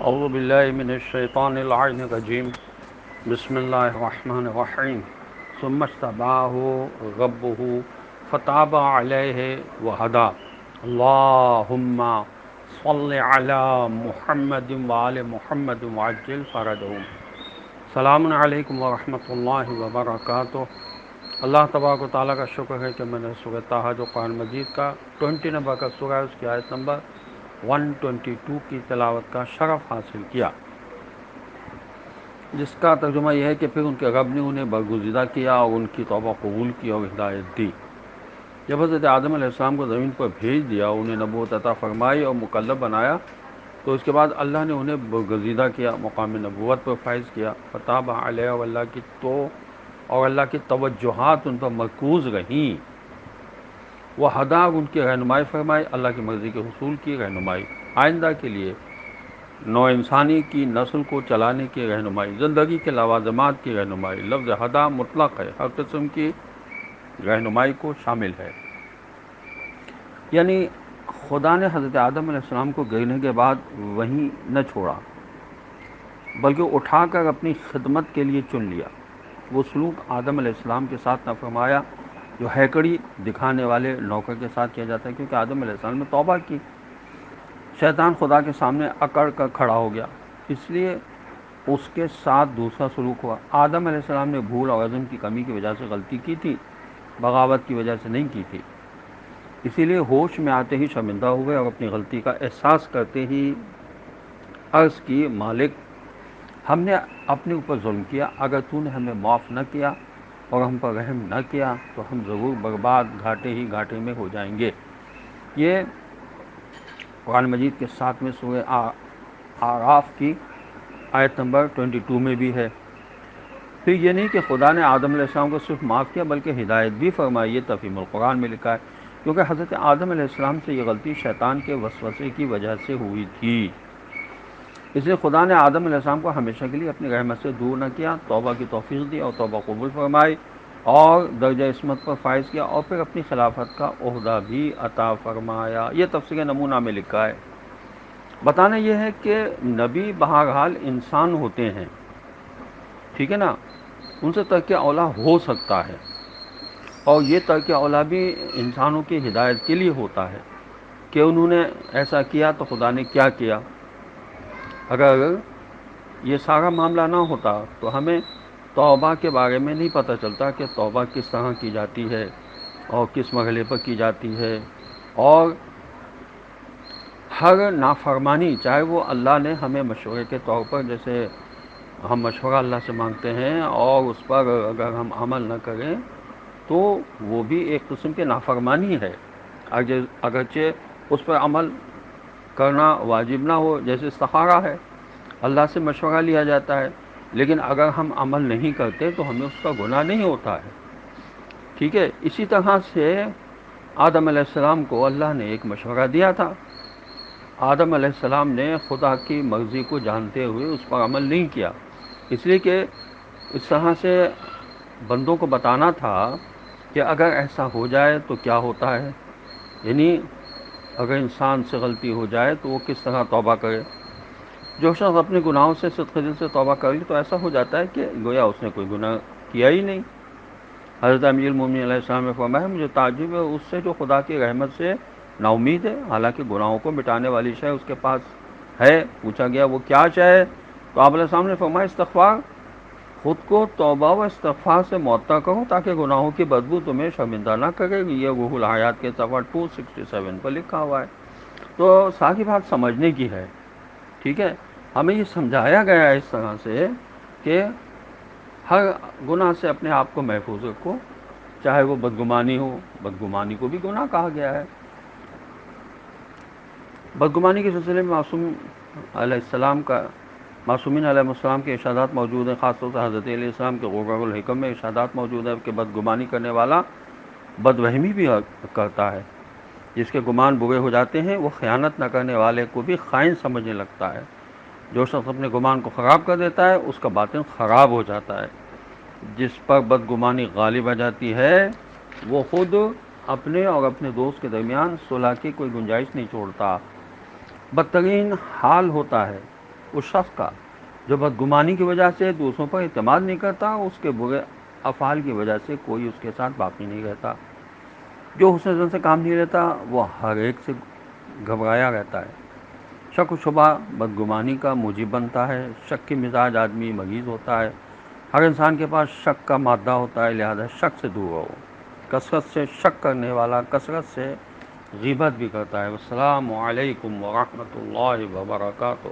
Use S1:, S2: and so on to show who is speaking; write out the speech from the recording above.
S1: اعوذ باللہ من الشیطان اللعین الرجیم بسم اللہ الرحمن الرحیم ثم اجتباہ ربہ فتاب علیہ وہدی اللہم صل علی محمد وآل محمد وعجل فرجہم۔ السلام علیکم ورحمۃ اللہ وبرکاتہ۔ اللہ تبارک و تعالیٰ کا شکر ہے کہ میں نے سورہ طٰہٰ جو قرآن مجید کا 20 نمبر کا سورہ ہے اس کی آیت نمبر 122 کی تلاوت کا شرف حاصل کیا، جس کا ترجمہ یہ ہے کہ پھر ان کے رب نے انہیں برگزیدہ کیا اور ان کی توبہ قبول کی اور ہدایت دی۔ جب حضرت آدم علیہ السلام کو زمین پر بھیج دیا، انہیں نبوت عطا فرمائی اور مکلف بنایا، تو اس کے بعد اللہ نے انہیں برگزیدہ کیا، مقام نبوت پر فائز کیا۔ فتاب علیہ، اور اللہ کی توجہات ان پر مرکوز رہیں، وہ ہدا، ان کی رہنمائی فرمائی، اللہ کی مرضی کے حصول کی رہنمائی، آئندہ کے لیے نو انسانی کی نسل کو چلانے کی رہنمائی، زندگی کے لوازمات کی رہنمائی۔ لفظ ہدا مطلق ہے، ہر قسم کی رہنمائی کو شامل ہے۔ یعنی خدا نے حضرت آدم علیہ السلام کو گرنے کے بعد وہیں نہ چھوڑا، بلکہ اٹھا کر اپنی خدمت کے لیے چن لیا۔ وہ سلوک آدم علیہ السلام کے ساتھ نہ فرمایا جو ہیکڑی دکھانے والے نوکر کے ساتھ کیا جاتا ہے، کیونکہ آدم علیہ السلام نے توبہ کی، شیطان خدا کے سامنے اکڑ کر کھڑا ہو گیا، اس لیے اس کے ساتھ دوسرا سلوک ہوا۔ آدم علیہ السلام نے بھول اور عزم کی کمی کی وجہ سے غلطی کی تھی، بغاوت کی وجہ سے نہیں کی تھی، اسی لیے ہوش میں آتے ہی شرمندہ ہوئے اور اپنی غلطی کا احساس کرتے ہی عرض کی، مالک ہم نے اپنے اوپر ظلم کیا، اگر تو نے ہمیں معاف نہ کیا اور ہم پر رحم نہ کیا تو ہم ضرور برباد، گھاٹے ہی گھاٹے میں ہو جائیں گے۔ یہ قرآن مجید کے 7ویں سورہ اعراف کی آیت نمبر 22 میں بھی ہے۔ پھر یہ نہیں کہ خدا نے آدم علیہ السلام کو صرف معاف کیا بلکہ ہدایت بھی فرمائی، یہ تفہیم القرآن میں لکھا ہے، کیونکہ حضرت آدم علیہ السلام سے یہ غلطی شیطان کے وسوسے کی وجہ سے ہوئی تھی، اس لیے خدا نے آدم علیہ السلام کو ہمیشہ کے لیے اپنی رحمت سے دور نہ کیا، توبہ کی توفیق دی اور توبہ قبول فرمائی اور درجہ عصمت پر فائز کیا، اور پھر اپنی خلافت کا عہدہ بھی عطا فرمایا۔ یہ تفسیر نمونہ میں لکھا ہے۔ بتانا یہ ہے کہ نبی بہرحال انسان ہوتے ہیں، ٹھیک ہے نا، ان سے ترک اولیٰ ہو سکتا ہے، اور یہ ترک اولیٰ بھی انسانوں کی ہدایت کے لیے ہوتا ہے کہ انہوں نے ایسا کیا تو خدا نے کیا کیا۔ اگر یہ سارا معاملہ نہ ہوتا تو ہمیں توبہ کے بارے میں نہیں پتہ چلتا کہ توبہ کس طرح کی جاتی ہے اور کس مرحلے پر کی جاتی ہے، اور ہر نافرمانی، چاہے وہ اللہ نے ہمیں مشورے کے طور پر، جیسے ہم مشورہ اللہ سے مانگتے ہیں اور اس پر اگر ہم عمل نہ کریں تو وہ بھی ایک قسم کی نافرمانی ہے، اگرچہ اس پر عمل کرنا واجب نہ ہو، جیسے استخارہ ہے، اللہ سے مشورہ لیا جاتا ہے، لیکن اگر ہم عمل نہیں کرتے تو ہمیں اس کا گناہ نہیں ہوتا ہے، ٹھیک ہے۔ اسی طرح سے آدم علیہ السلام کو اللہ نے ایک مشورہ دیا تھا، آدم علیہ السلام نے خدا کی مرضی کو جانتے ہوئے اس پر عمل نہیں کیا، اس لیے کہ اس طرح سے بندوں کو بتانا تھا کہ اگر ایسا ہو جائے تو کیا ہوتا ہے، یعنی اگر انسان سے غلطی ہو جائے تو وہ کس طرح توبہ کرے۔ جو شخص اپنے گناہوں سے صدق دل سے توبہ کر لی تو ایسا ہو جاتا ہے کہ گویا اس نے کوئی گناہ کیا ہی نہیں۔ حضرت امیر المومنین علیہ السلام نے فرمایا، مجھے تعجب ہے اس سے جو خدا کی رحمت سے نا امید ہے، حالانکہ گناہوں کو مٹانے والی شے اس کے پاس ہے۔ پوچھا گیا وہ کیا شے ہے، تو آپ علیہ السلام نے فرمایا استغفار، خود کو توبہ و استغفار سے معطر کرو تاکہ گناہوں کی بدبو تمہیں شرمندہ نہ کرے۔ یہ روح الحیات کے صفحہ 267 پر لکھا ہوا ہے۔ تو ساری بات سمجھنے کی ہے، ٹھیک ہے۔ ہمیں یہ سمجھایا گیا ہے اس طرح سے کہ ہر گناہ سے اپنے آپ کو محفوظ رکھو، چاہے وہ بدگمانی ہو، بدگمانی کو بھی گناہ کہا گیا ہے۔ بدگمانی کے سلسلے میں معصومین علیہ السلام کے ارشادات موجود ہیں، خاص طور سے حضرت علیہ السلام کے غرر الحکم میں ارشادات موجود ہیں کہ بدگمانی کرنے والا بدوہمی بھی کرتا ہے، جس کے گمان برے ہو جاتے ہیں وہ خیانت نہ کرنے والے کو بھی خائن سمجھنے لگتا ہے۔ جو شخص اپنے گمان کو خراب کر دیتا ہے اس کا باطن خراب ہو جاتا ہے۔ جس پر بدگمانی غالب آ جاتی ہے وہ خود اپنے اور اپنے دوست کے درمیان صلح کی کوئی گنجائش نہیں چھوڑتا۔ بدترین حال ہوتا ہے اس شخص کا جو بدگمانی کی وجہ سے دوسروں پر اعتماد نہیں کرتا، اس کے برے افعال کی وجہ سے کوئی اس کے ساتھ باقی نہیں رہتا۔ جو حسن زن سے کام نہیں لیتا وہ ہر ایک سے گھبرایا رہتا ہے۔ شک و شبہ بدگمانی کا موجب بنتا ہے۔ شک کی مزاج آدمی مریض ہوتا ہے۔ ہر انسان کے پاس شک کا مادہ ہوتا ہے، لہذا شک سے دور رہو۔ کثرت سے شک کرنے والا کثرت سے غیبت بھی کرتا ہے۔ السلام علیکم ورحمۃ اللہ وبرکاتہ۔